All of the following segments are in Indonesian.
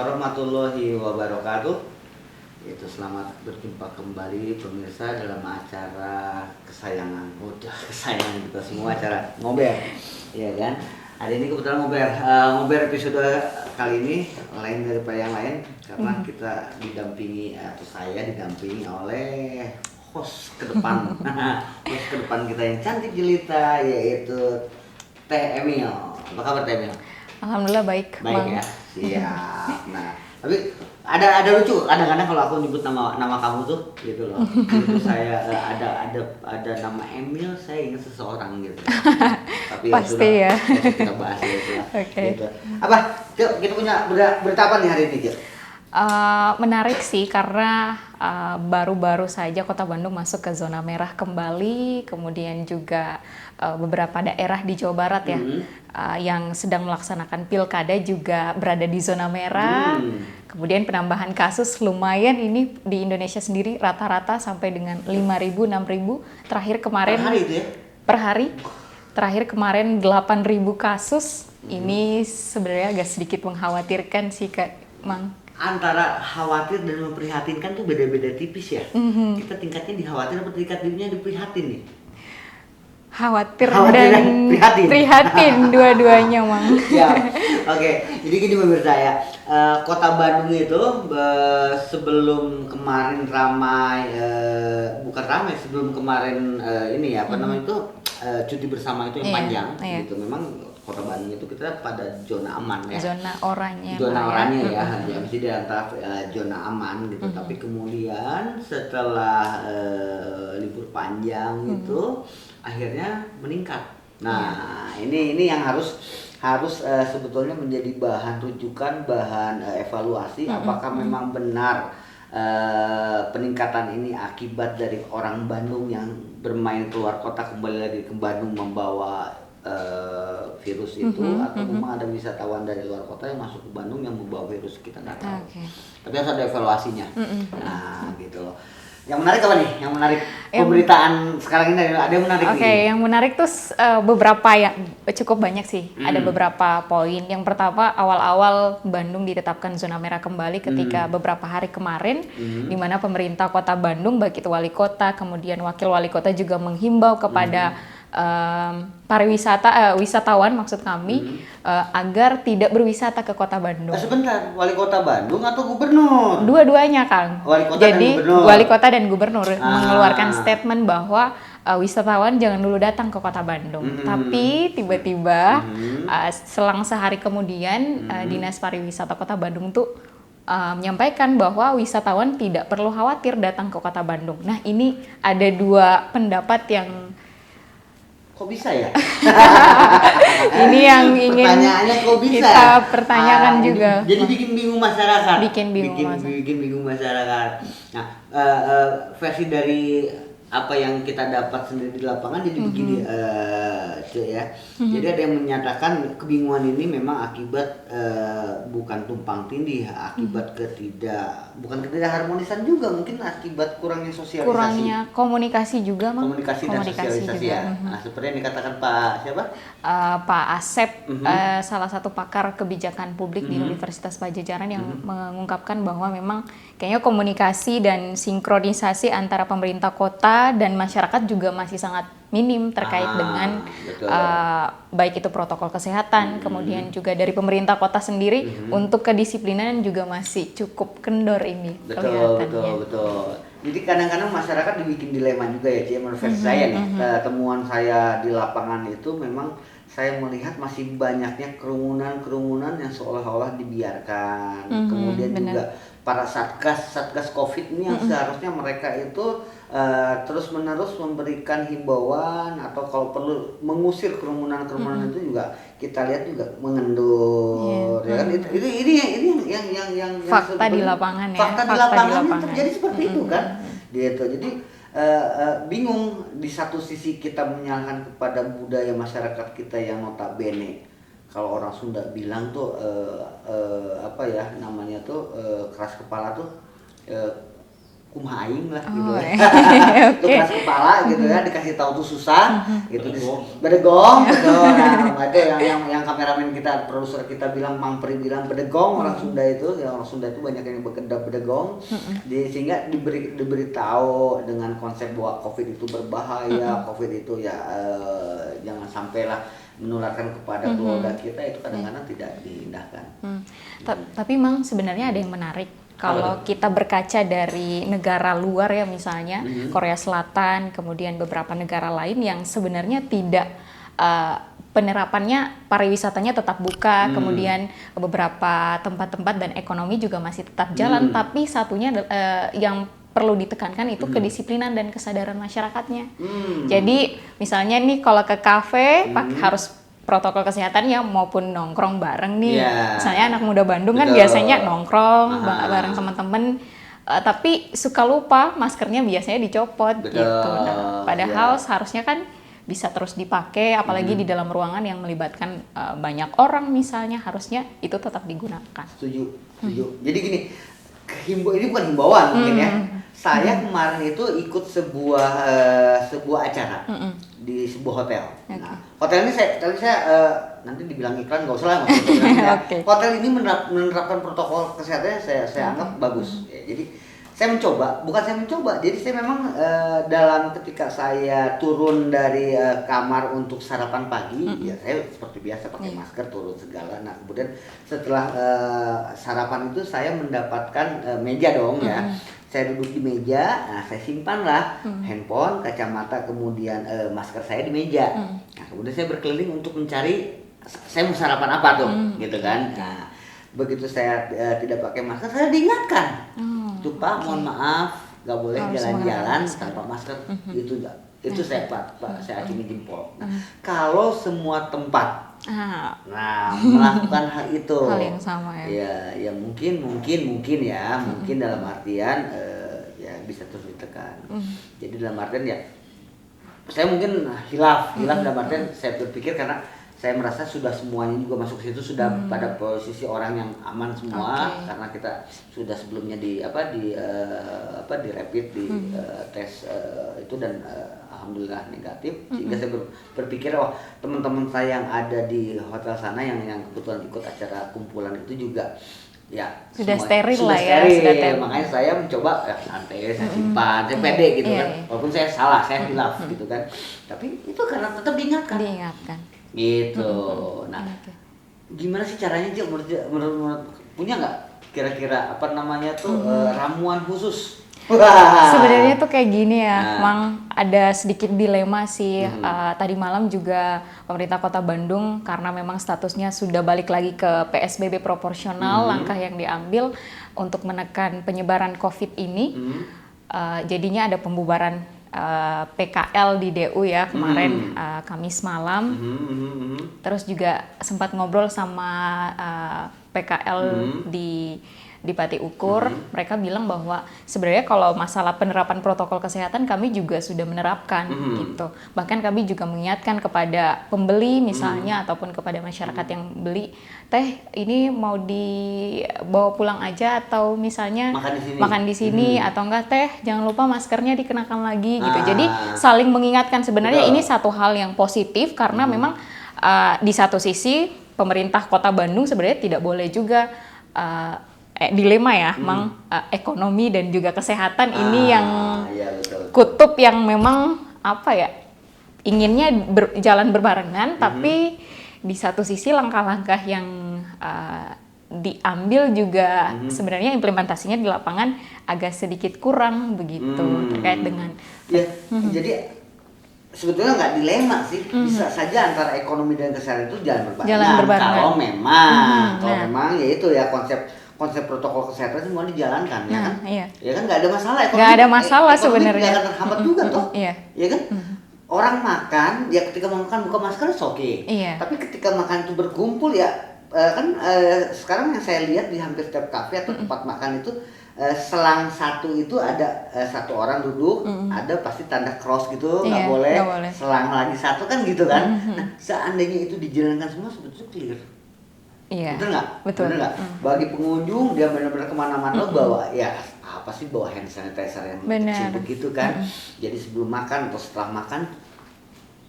warahmatullahi wabarakatuh. Itu selamat berjumpa kembali pemirsa dalam acara kesayangan, udah kesayangan kita semua, acara ngober, ya kan? Hari ini kebetulan ngober episode kali ini lain daripada yang lain karena kita didampingi atau saya didampingi oleh host ke depan, host ke depan kita yang cantik jelita yaitu Teh Emil. Apa kabar Teh Emil? Alhamdulillah baik. Baik ya, siap. Nah, tapi ada lucu kadang-kadang kalau aku nyebut nama kamu tuh gitu loh. Itu saya ada nama Emil, saya ingat seseorang gitu. Tapi pasti ya. Kita bahas itu ya. Oke. Gitu. Apa? Kita punya berita apa nih hari ini, Cuk? Menarik sih karena baru-baru saja Kota Bandung masuk ke zona merah kembali, kemudian juga beberapa daerah di Jawa Barat ya yang sedang melaksanakan pilkada juga berada di zona merah. Kemudian penambahan kasus lumayan ini di Indonesia sendiri rata-rata sampai dengan 5.000, 6.000. Terakhir kemarin Per hari itu ya? Per hari. Terakhir kemarin 8.000 kasus. Ini sebenarnya agak sedikit mengkhawatirkan sih Kak Mang. Antara khawatir dan memprihatinkan tuh beda-beda tipis ya. Kita tingkatnya dikhawatir atau tingkat dirinya diprihatin nih? Khawatir dan prihatin dua-duanya Mang. Ya, oke. Jadi gini pemirsa ya, Kota Bandung itu sebelum kemarin ramai, bukan ramai, sebelum kemarin ini ya, apa namanya itu cuti bersama itu yang panjang, gitu. Memang Kota Bandung itu kita pada zona aman ya. Zona oranye. Zona oranye ya, jadi di antara zona aman gitu. Tapi kemudian setelah libur panjang itu akhirnya meningkat. Nah, ini yang harus sebetulnya menjadi bahan rujukan, bahan evaluasi apakah memang benar peningkatan ini akibat dari orang Bandung yang bermain keluar kota kembali lagi ke Bandung membawa virus itu atau memang ada wisatawan dari luar kota yang masuk ke Bandung yang membawa virus, kita nggak tahu. Tapi harus ada evaluasinya. Nah, gitu loh. Yang menarik apa nih? Yang menarik pemberitaan sekarang ini ada yang menarik nih. Oke, yang menarik tuh beberapa ya, cukup banyak sih. Ada beberapa poin. Yang pertama, awal-awal Bandung ditetapkan zona merah kembali ketika beberapa hari kemarin, di mana pemerintah Kota Bandung, baik itu wali kota, kemudian wakil wali kota juga menghimbau kepada wisatawan maksud kami agar tidak berwisata ke Kota Bandung. Sebentar, wali kota Bandung atau gubernur? Dua-duanya Kang. Jadi wali kota dan gubernur mengeluarkan statement bahwa wisatawan jangan dulu datang ke Kota Bandung. Tapi tiba-tiba selang sehari kemudian Dinas Pariwisata Kota Bandung tuh menyampaikan bahwa wisatawan tidak perlu khawatir datang ke Kota Bandung. Nah, ini ada dua pendapat yang kok bisa ya? Ini yang ingin kita pertanyakan juga. Jadi bikin bingung masyarakat. Bikin bingung masyarakat. Nah, versi dari apa yang kita dapat sendiri di lapangan jadi begini, ya. Jadi ada yang menyatakan kebingungan ini memang akibat bukan tumpang tindih, akibat bukan ketidakharmonisan juga, mungkin akibat kurangnya sosialisasi. Kurangnya komunikasi juga, Mang. Komunikasi dan sosialisasi juga. Ya. Nah, seperti yang dikatakan Pak siapa? Pak Asep, salah satu pakar kebijakan publik di Universitas Padjadjaran yang mengungkapkan bahwa memang kayaknya komunikasi dan sinkronisasi antara pemerintah kota dan masyarakat juga masih sangat minim terkait dengan baik itu protokol kesehatan, kemudian juga dari pemerintah kota sendiri untuk kedisiplinan juga masih cukup kendor ini kelihatannya. Betul. Jadi kadang-kadang masyarakat dibikin dilema juga ya, Ci, menurut saya nih, temuan saya di lapangan itu memang saya melihat masih banyaknya kerumunan yang seolah-olah dibiarkan. Kemudian juga para satgas COVID ini yang seharusnya mereka itu terus-menerus memberikan himbauan atau kalau perlu mengusir kerumunan itu juga kita lihat juga mengendur, ya kan? Ini yang fakta di lapangan ya. Fakta di lapangan terjadi seperti itu kan, gitu. Jadi bingung, di satu sisi kita menyalahkan kepada budaya masyarakat kita yang notabene kalau orang Sunda bilang tuh keras kepala tuh kumaha aing lah gitu. Itu Oke. keras kepala gitu ya, dikasih tahu tuh susah gitu. Bedegong gitu. Nah, itu yang kameramen kita, produser kita bilang, Mang Pri bilang bedegong, orang Sunda itu, ya orang Sunda itu banyak yang bedegong. Sehingga diberitahu dengan konsep bahwa Covid itu berbahaya, Covid itu ya jangan sampailah menularkan kepada keluarga kita, itu kadang-kadang tidak diindahkan. Tapi Mang, sebenarnya ada yang menarik kalau kita berkaca dari negara luar ya, misalnya Korea Selatan, kemudian beberapa negara lain yang sebenarnya tidak penerapannya pariwisatanya tetap buka, kemudian beberapa tempat-tempat dan ekonomi juga masih tetap jalan, tapi satunya yang perlu ditekankan itu kedisiplinan dan kesadaran masyarakatnya. Jadi misalnya nih kalau ke kafe harus protokol kesehatan ya, maupun nongkrong bareng nih. Misalnya anak muda Bandung kan biasanya nongkrong bareng teman-teman, tapi suka lupa maskernya biasanya dicopot gitu. Nah, padahal seharusnya kan bisa terus dipakai, apalagi di dalam ruangan yang melibatkan banyak orang misalnya, harusnya itu tetap digunakan. Setuju. Jadi gini, ini bukan himbauan mungkin ya. Saya kemarin itu ikut sebuah acara di sebuah hotel. Nah, hotel ini saya nanti dibilang iklan nggak usah lah. Hotel ini menerapkan protokol kesehatannya saya anggap bagus. Ya, jadi saya mencoba. Jadi saya memang dalam ketika saya turun dari kamar untuk sarapan pagi, ya saya seperti biasa pakai masker, turun segala. Nah, kemudian setelah sarapan itu saya mendapatkan meja dong ya. Saya duduk di meja, nah saya simpanlah handphone, kacamata, kemudian masker saya di meja. Nah, kemudian saya berkeliling untuk mencari saya mau sarapan apa tuh, gitu kan. Nah, begitu saya tidak pakai masker, saya diingatkan. Tuh Pak, mohon maaf, nggak boleh jalan-jalan tanpa masker. Itu saya acungi jempol. Kalau semua tempat melakukan hal itu, hal yang sama ya mungkin ya, mungkin dalam artian ya bisa terus ditekan. Jadi dalam artian ya saya mungkin hilaf dalam artian saya berpikir karena saya merasa sudah semuanya juga masuk ke situ, sudah pada posisi orang yang aman semua, karena kita sudah sebelumnya di rapid, di tes itu, dan alhamdulillah negatif. Sehingga saya berpikir teman-teman saya yang ada di hotel sana yang kebetulan ikut acara kumpulan itu juga ya sudah semua, steril lah ya, sudah makanya saya mencoba santai, saya simpan, saya pede gitu kan. Walaupun saya salah, saya hilaf gitu kan, tapi itu karena tetap diingatkan gitu. Nah, gimana sih caranya sih menurut punya nggak kira-kira ramuan khusus? Sebenarnya tuh kayak gini ya, Mang, ada sedikit dilema sih. Tadi malam juga pemerintah Kota Bandung, karena memang statusnya sudah balik lagi ke PSBB proporsional, langkah yang diambil untuk menekan penyebaran COVID ini, jadinya ada pembubaran PKL di DU ya kemarin, Kamis malam. Terus juga sempat ngobrol sama PKL di Pati Ukur. Mereka bilang bahwa sebenarnya kalau masalah penerapan protokol kesehatan kami juga sudah menerapkan gitu. Bahkan kami juga mengingatkan kepada pembeli misalnya ataupun kepada masyarakat yang beli, teh ini mau dibawa pulang aja atau misalnya makan di sini atau enggak teh jangan lupa maskernya dikenakan lagi gitu. Jadi saling mengingatkan. Sebenarnya ini satu hal yang positif karena memang di satu sisi pemerintah Kota Bandung sebenarnya tidak boleh juga dilema ya, Mang, ekonomi dan juga kesehatan ini yang kutub yang memang inginnya jalan berbarengan, tapi di satu sisi langkah-langkah yang diambil juga sebenarnya implementasinya di lapangan agak sedikit kurang begitu terkait dengan jadi sebetulnya nggak dilema sih, bisa saja antara ekonomi dan kesehatan itu jalan berbarengan. Kalau memang ya itu ya konsep protokol kesehatan semua dijalankan ya kan? Ya kan nggak ada masalah ekonomi. Nggak ada masalah sebenarnya. Nggak akan terhambat juga toh, ya kan? Orang makan ya ketika mau makan buka masker oke. Tapi ketika makan itu berkumpul ya sekarang yang saya lihat di hampir setiap kafe atau tempat makan itu selang satu itu ada satu orang duduk, ada pasti tanda cross gitu, nggak boleh. Selang lagi satu kan gitu kan. Nah, seandainya itu dijalankan semua sebetulnya clear. Betul nggak? Bagi pengunjung dia benar-benar kemana-mana bawa ya apa sih bawa hand sanitizer yang Benar. kecil begitu kan. Jadi sebelum makan atau setelah makan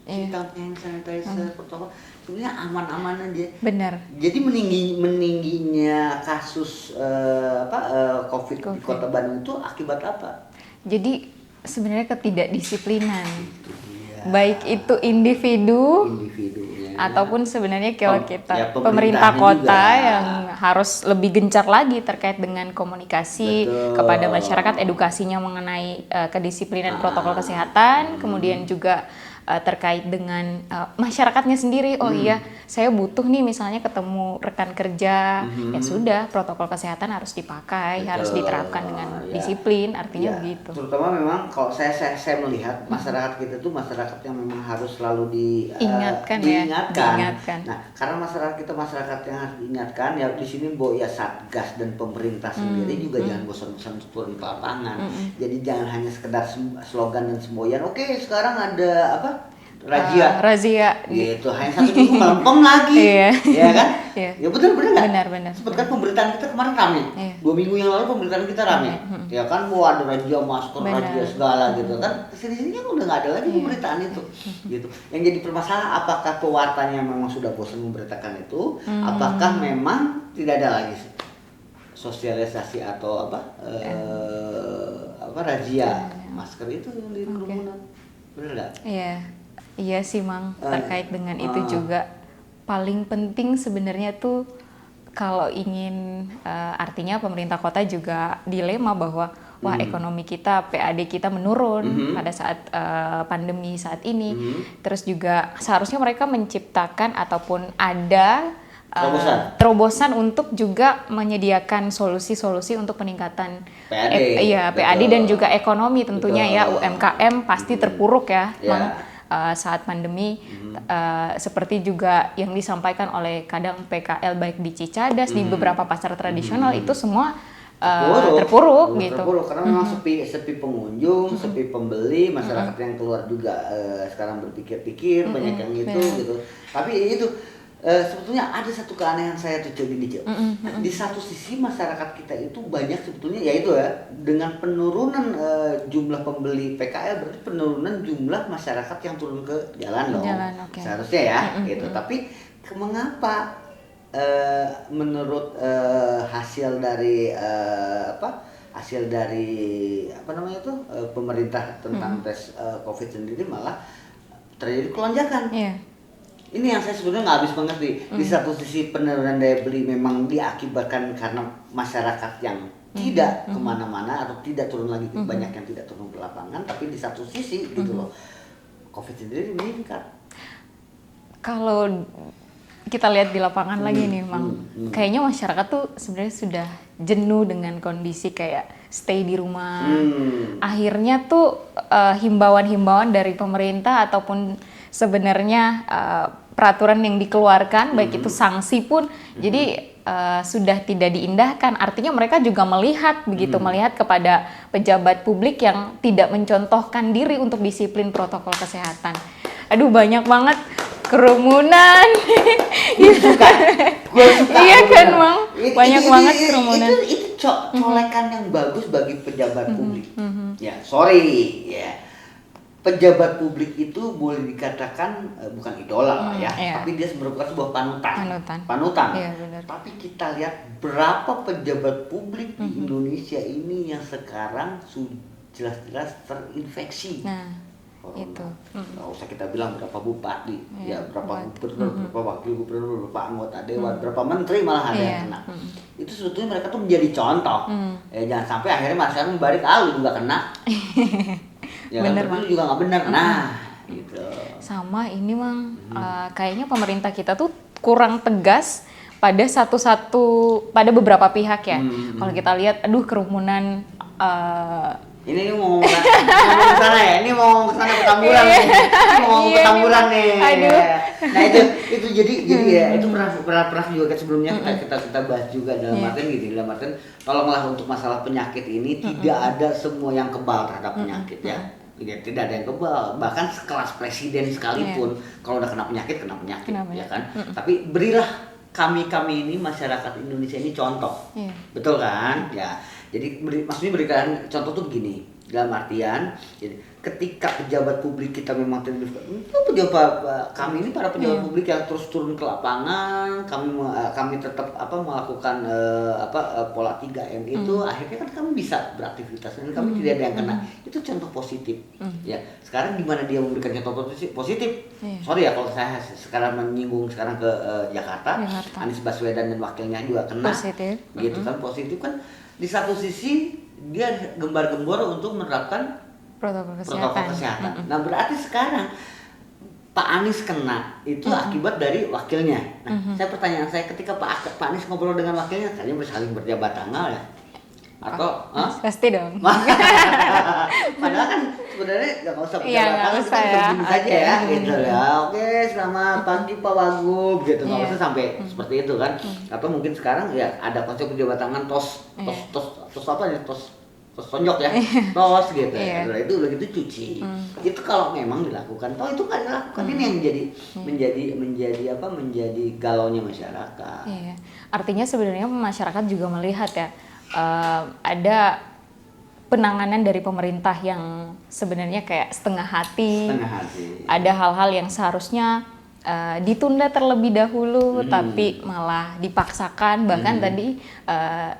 Iya. kita pakai hand sanitizer, protokol sebenarnya aman-aman aja. Benar. Jadi meningginya kasus COVID di Kota Bandung itu akibat apa? Jadi sebenarnya ketidakdisiplinan, Itu dia. baik itu individunya ataupun sebenarnya kalau kita Ya, pemerintah pemerintahnya kota juga. yang harus lebih gencar lagi terkait dengan komunikasi Betul. kepada masyarakat, edukasinya mengenai kedisiplinan protokol kesehatan, kemudian juga terkait dengan masyarakatnya sendiri. Oh iya, saya butuh nih misalnya ketemu rekan kerja, ya sudah protokol kesehatan harus dipakai, harus Betul. diterapkan dengan Ya. disiplin, artinya Ya, begitu. terutama memang kalau saya melihat masyarakat kita tuh masyarakat yang memang harus selalu Diingatkan. Nah, karena masyarakat kita masyarakat yang harus diingatkan ya di sini ya Satgas dan pemerintah sendiri juga jangan bosan-bosan untuk turun ke lapangan. Jadi jangan hanya sekedar slogan dan semboyan. Oke, sekarang ada apa? Razia. Gitu, hanya 1 minggu melempem lagi. Iya. Ya kan? Iya. Ya benar nggak? Benar. Seperti kan pemberitaan kita kemarin rame. Iya. 2 minggu yang lalu pemberitaan kita rame. Ya kan, wah ada razia masker, Benar. razia segala gitu kan. Sini kan udah nggak ada lagi pemberitaan itu. Gitu. Yang jadi permasalahan apakah pewartanya memang sudah bosan memberitakan itu? Apakah memang tidak ada lagi sosialisasi atau razia masker itu di kerumunan? Benar nggak? Iya sih Mang, terkait dengan itu juga paling penting sebenarnya tuh kalau ingin artinya pemerintah kota juga dilema bahwa wah ekonomi kita, PAD kita menurun pada saat pandemi saat ini. Terus juga seharusnya mereka menciptakan ataupun ada terobosan untuk juga menyediakan solusi-solusi untuk peningkatan PAD dan juga ekonomi tentunya. Ya UMKM pasti terpuruk ya Mang. Saat pandemi seperti juga yang disampaikan oleh kadang PKL baik di Cicadas di beberapa pasar tradisional itu semua terpuruk gitu. Terpuruk karena memang sepi pengunjung, sepi pembeli, masyarakat yang keluar juga sekarang berpikir-pikir banyak yang gitu. Tapi itu sebetulnya ada satu keanehan saya tuh Codi. Di satu sisi masyarakat kita itu banyak sebetulnya yaitu dengan penurunan jumlah pembeli PKL berarti penurunan jumlah masyarakat yang turun ke jalan dong. Seharusnya ya gitu. Tapi mengapa menurut hasil dari pemerintah tentang tes COVID sendiri malah terjadi kelonjakan. Ini yang saya sebenarnya nggak habis mengerti. Di satu sisi penurunan daya beli memang diakibatkan karena masyarakat yang tidak kemana-mana atau tidak turun lagi, banyak yang tidak turun ke lapangan. Tapi di satu sisi gitu loh, COVID sendiri meningkat. Kalau kita lihat di lapangan lagi nih, Mang, kayaknya masyarakat tuh sebenarnya sudah jenuh dengan kondisi kayak stay di rumah. Akhirnya tuh himbauan-himbauan dari pemerintah ataupun sebenarnya peraturan yang dikeluarkan, baik itu sanksi pun, jadi sudah tidak diindahkan. Artinya mereka juga melihat kepada pejabat publik yang tidak mencontohkan diri untuk disiplin protokol kesehatan. Aduh, banyak banget kerumunan. Gue suka. Iya kan, Mang? Banyak banget kerumunan. Itu colekan yang bagus bagi pejabat publik. Ya, sorry ya. Pejabat publik itu boleh dikatakan bukan idola lah ya, tapi dia merupakan sebuah panutan. Iya, benar. Tapi kita lihat berapa pejabat publik di Indonesia ini yang sekarang jelas-jelas terinfeksi. Nah, itu. Nggak usah kita bilang berapa bupati, berapa gubernur, berapa wakil gubernur, berapa anggota dewan, berapa menteri malah ada yang kena. Itu sebetulnya mereka tuh menjadi contoh. Jangan sampai akhirnya masyarakat membalik lu juga kena. Ya bener, kan, juga nggak benar. Nah, gitu. Sama ini Mang, kayaknya pemerintah kita tuh kurang tegas pada pada beberapa pihak ya. Kalau kita lihat, aduh kerumunan. Ini mau ngomong ke sana ya, ini mau ngomong ke sana Petamburan nih. Petamburan nih. Aduh. Nah itu jadi ya itu pernah juga sebelumnya kita bahas juga dalam artian tolonglah untuk masalah penyakit ini tidak ada semua yang kebal terhadap penyakit ya. Tidak ada yang kebal, bahkan sekelas presiden sekalipun kalau udah kena penyakit ya kan. Tapi berilah kami ini masyarakat Indonesia ini contoh, betul kan? Ya Jadi maksudnya berikan contoh tuh begini, dalam artian jadi, ketika pejabat publik kita memang itu pejabat kami ini para pejabat publik yang terus turun ke lapangan, kami tetap melakukan pola 3M itu, akhirnya kan kami bisa beraktivitas dan kami tidak ada yang kena. Itu contoh positif. Ya, sekarang di mana dia memberikan contoh positif? Sorry ya kalau saya sekarang menyinggung sekarang ke Jakarta. Anies Baswedan dan wakilnya juga kena. Positif. Gitu kan, positif kan. Di satu sisi dia gembar-gembor untuk menerapkan protokol kesehatan. Nah, berarti sekarang Pak Anies kena itu akibat dari wakilnya. Nah, pertanyaan saya ketika Pak Anies ngobrol dengan wakilnya, kalian saling berjabat tangan ya? Atau pasti dong. Padahal kan sebenarnya nggak usah berjabat tangan, kita begini saja ya, gitu ya. Oke, selamat pagi Pak Wagub, gitu. Nggak usah sampai seperti itu kan. Atau mungkin sekarang ya ada konsep berjabat tangan tos apa ya, tos tonjok ya, tos gitu. Itu udah gitu cuci. Itu kalau memang dilakukan, toh itu nggak dilakukan. Ini yang menjadi galaunya masyarakat. Iya. Artinya sebenarnya masyarakat juga melihat ya, ada penanganan dari pemerintah yang sebenarnya kayak setengah hati. Ada hal-hal yang seharusnya ditunda terlebih dahulu, tapi malah dipaksakan. Bahkan tadi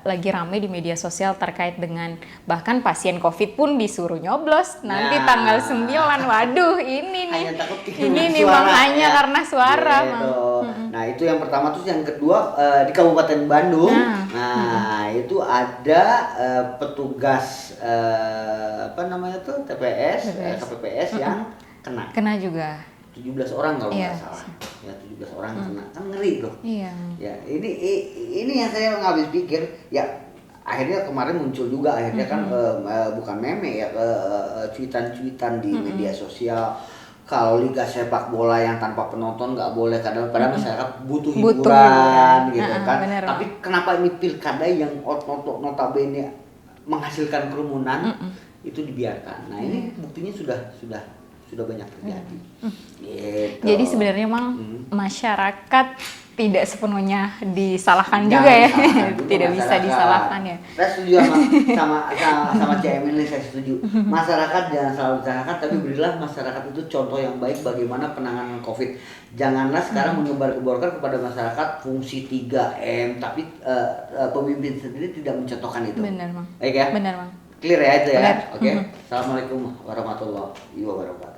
lagi rame di media sosial terkait dengan bahkan pasien COVID pun disuruh nyoblos nanti tanggal 9. Waduh, ini nih makanya karena suara. Nah, itu yang pertama. Terus yang kedua di Kabupaten Bandung. Itu ada petugas TPS, KPPS yang kena juga. 17 orang kalau nggak salah. Ya, 17 orang kena. Kan ngeri loh. Iya. Ya, ini yang saya nggak habis pikir. Ya, akhirnya kemarin muncul juga kan bukan meme ya, cuitan-cuitan di media sosial. Kalau liga sepak bola yang tanpa penonton nggak boleh, padahal masyarakat butuh hiburan gitu kan. Bener. Tapi kenapa ini pilkada yang notabene menghasilkan kerumunan itu dibiarkan. Nah, ini buktinya sudah banyak terjadi. Gitu. Jadi sebenarnya memang masyarakat tidak sepenuhnya disalahkan juga ya. Tidak bisa disalahkan ya. Saya setuju sama CMN ini, saya setuju. Masyarakat jangan selalu disalahkan, tapi berilah masyarakat itu contoh yang baik bagaimana penanganan COVID. Janganlah sekarang menyebar-geborkan kepada masyarakat fungsi 3M, tapi pemimpin sendiri tidak mencontohkan itu. Benar, Bang. Baik ya? Benar, Bang. Clear ya itu ya? Oke. Assalamualaikum warahmatullahi wabarakatuh.